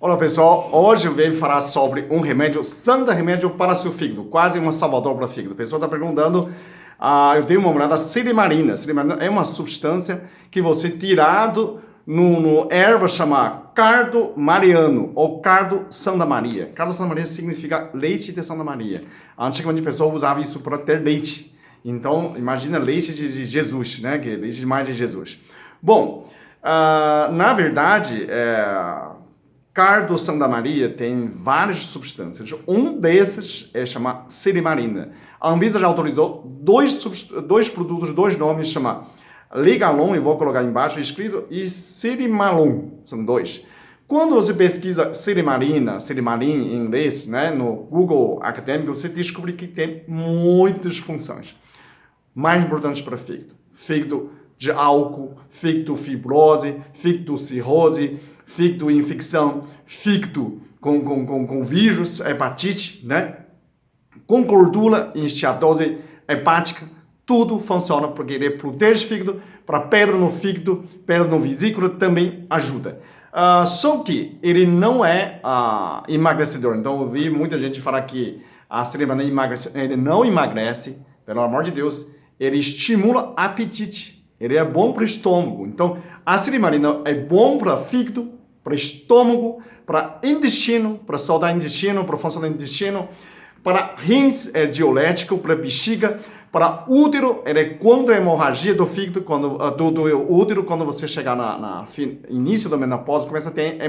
Olá pessoal, hoje eu venho falar sobre um remédio, santo remédio para seu fígado, quase um salvador para o fígado. A pessoa está perguntando, eu tenho uma mulher silimarina. Silimarina é uma substância que você tirado no erva chamada cardo mariano ou cardo Santa Maria. Cardo Santa Maria significa leite de Santa Maria. Antigamente a pessoa usava isso para ter leite. Então imagina leite de Jesus, né? Que é leite de mãe de Jesus. Bom, na verdade, cardo Santa Maria tem várias substâncias. Um desses é chamado silimarina. A Anvisa já autorizou dois produtos, dois nomes, chama Ligalon, eu vou colocar embaixo escrito, e Silimalon, são dois. Quando você pesquisa silimarina em inglês, né, no Google acadêmico, você descobre que tem muitas funções. Mais importantes para fígado. Fígado de álcool, fígado fibrose, fígado cirrose, fígado infecção, fígado com vírus, hepatite, né? Com gordura e esteatose hepática, tudo funciona porque ele protege o fígado, para pedra no fígado, pedra no vesícula também ajuda. Só que ele não é emagrecedor. Então eu vi muita gente falar que a silimarina emagrece. Ele não emagrece, pelo amor de Deus, ele estimula apetite. Ele é bom para o estômago. Então a silimarina é bom para fígado, para estômago, para intestino, para soldar intestino, para funcionar intestino, para rins é diurético, para bexiga, para útero, ele é contra a hemorragia do fígado, do útero, quando você chegar no início da menopausa, começa a ter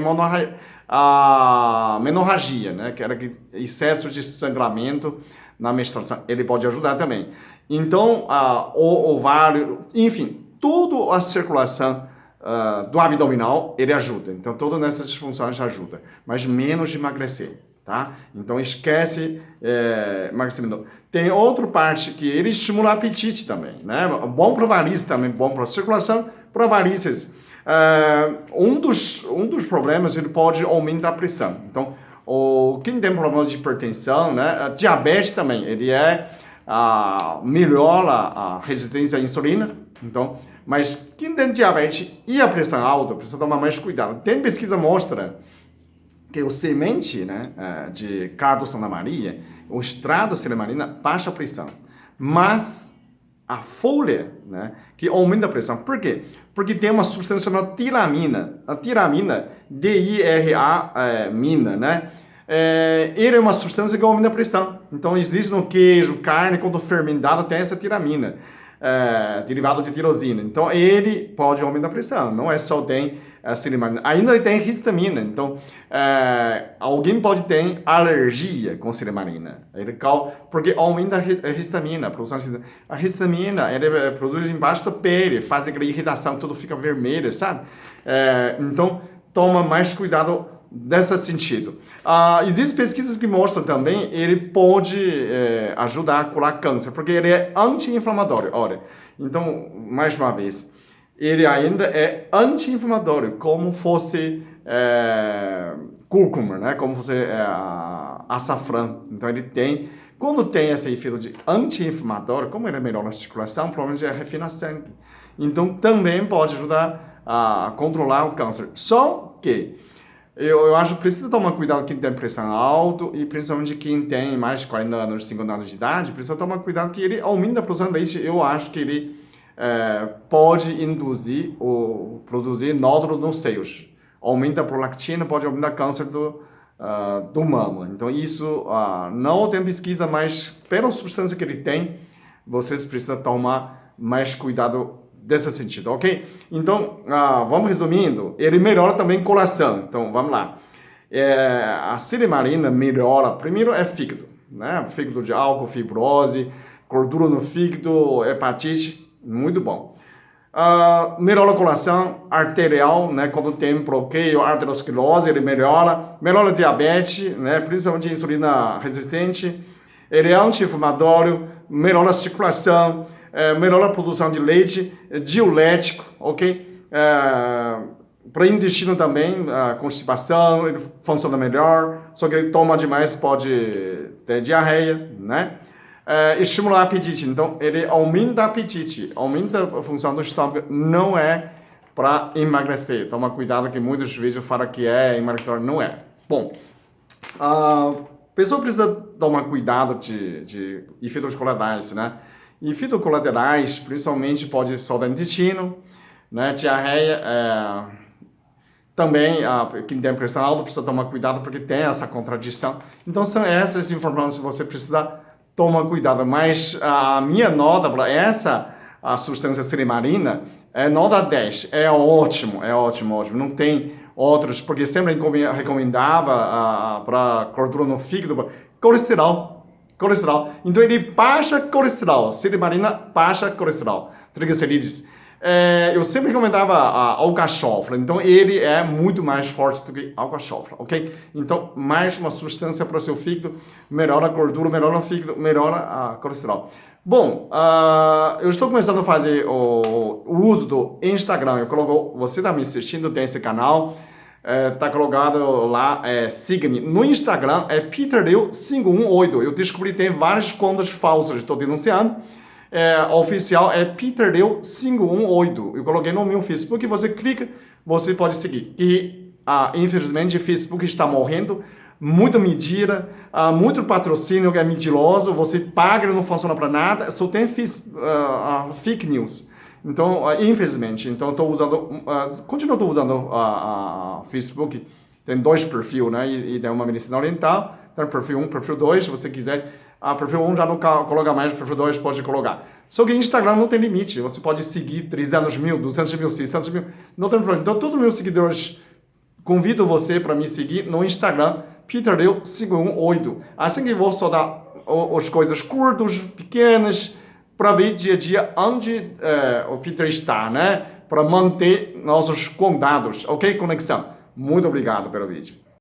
menorragia, né? Que era excesso de sangramento na menstruação, ele pode ajudar também. Então, o ovário, enfim, toda a circulação do abdominal, ele ajuda. Então, todas essas funções ajudam, mas menos de emagrecer, tá? Então, esquece emagrecimento. Tem outra parte que ele estimula o apetite também, né? Bom para varizes também, bom para circulação, para varizes. Um dos problemas, ele pode aumentar a pressão. Então, quem tem problema de hipertensão, né? Diabetes também, ele melhora a resistência à insulina. Então, mas quem tem diabetes e a pressão alta, precisa tomar mais cuidado. Tem pesquisa que mostra que o semente, né, de cardo Santa Maria, o extrato de silimarina, baixa a pressão. Mas a folha, né, que aumenta a pressão. Por quê? Porque tem uma substância chamada tiramina. A tiramina, D-I-R-A-mina, né? Ele é uma substância que aumenta a pressão. Então, existe no queijo, carne, quando fermentado, tem essa tiramina. Derivado de tirosina. Então, ele pode aumentar a pressão. Não é só tem silimarina. Ainda tem histamina. Então, alguém pode ter alergia com silimarina. Porque aumenta a histamina. A histamina, ele produz embaixo da pele, faz aquela irritação, tudo fica vermelho, sabe? Então, toma mais cuidado nesse sentido. Existem pesquisas que mostram também ele pode ajudar a curar câncer, porque ele é anti-inflamatório. Olha, então, mais uma vez, ele ainda é anti-inflamatório, como fosse cúrcuma, né? Como fosse açafrão. Então, ele tem, quando tem esse efeito de anti-inflamatório, como ele é melhor na circulação, provavelmente refina sangue. Então, também pode ajudar a controlar o câncer. Só que eu acho que precisa tomar cuidado quem tem pressão alta e principalmente quem tem mais de 40 anos, 50 anos de idade, precisa tomar cuidado que ele aumenta a produção de leite. Eu acho que ele pode induzir ou produzir nódulo nos seios. Aumenta a prolactina, pode aumentar câncer do mama. Então isso não tem pesquisa, mas pela substância que ele tem, vocês precisam tomar mais cuidado desse sentido, ok? Então, vamos resumindo, ele melhora também a coração. Então, vamos lá. A silimarina melhora, primeiro é fígado, né? Fígado de álcool, fibrose, gordura no fígado, hepatite, muito bom. Melhora a coração arterial, né? Quando tem bloqueio, arteriosclerose, ele melhora a diabetes, né? Principalmente insulina resistente. Ele é anti-inflamatório, melhora a circulação, melhora a produção de leite, diurético, ok? Para intestino também, constipação, ele funciona melhor, só que ele toma demais pode ter diarreia, né? Estimula o apetite, então ele aumenta o apetite, aumenta a função do estômago, não é para emagrecer. Toma cuidado que muitos vídeos falam que é emagrecer, não é. Bom, a pessoa precisa tomar cuidado de efeitos colaterais, né? Efeitos colaterais, principalmente, pode soltar intestino, né? Diarreia, também, quem tem pressão alta precisa tomar cuidado porque tem essa contradição. Então, são essas informações que você precisa tomar cuidado. Mas a minha nota para a substância silimarina é nota 10. É ótimo. Não tem outros, porque sempre recomendava para gordura no fígado, colesterol. Então, ele baixa colesterol. Silimarina baixa colesterol. Triglicerídeos. Eu sempre recomendava alcachofra, então ele é muito mais forte do que alcachofra, ok? Então, mais uma substância para o seu fígado, melhora a gordura, melhora o fígado, melhora a colesterol. Bom, eu estou começando a fazer o uso do Instagram, você está me assistindo, tem esse canal, tá colocado lá, siga-me. No Instagram é PeterLeu518, eu descobri que tem várias contas falsas, estou denunciando. Oficial é PeterLeu518. Eu coloquei no meu Facebook, você clica, você pode seguir. E, infelizmente, o Facebook está morrendo. Muita mentira, muito patrocínio que é mentiroso, você paga e não funciona para nada, só tem fake news. Então, infelizmente, continuo usando Facebook. Tem 2 perfis, né? E tem uma medicina oriental, tem perfil 1, perfil 2, se você quiser. Perfil 1 já não coloca mais, perfil 2 pode colocar. Só que Instagram não tem limite, você pode seguir 300 mil, 200 mil, 600 mil, não tem problema. Então, todos os meus seguidores, convido você para me seguir no Instagram, PeterLeu518. Assim que eu vou soltar as coisas curtas, pequenas, para ver dia a dia onde o Peter está, né? Para manter nossos contatos, ok? Conexão. Muito obrigado pelo vídeo.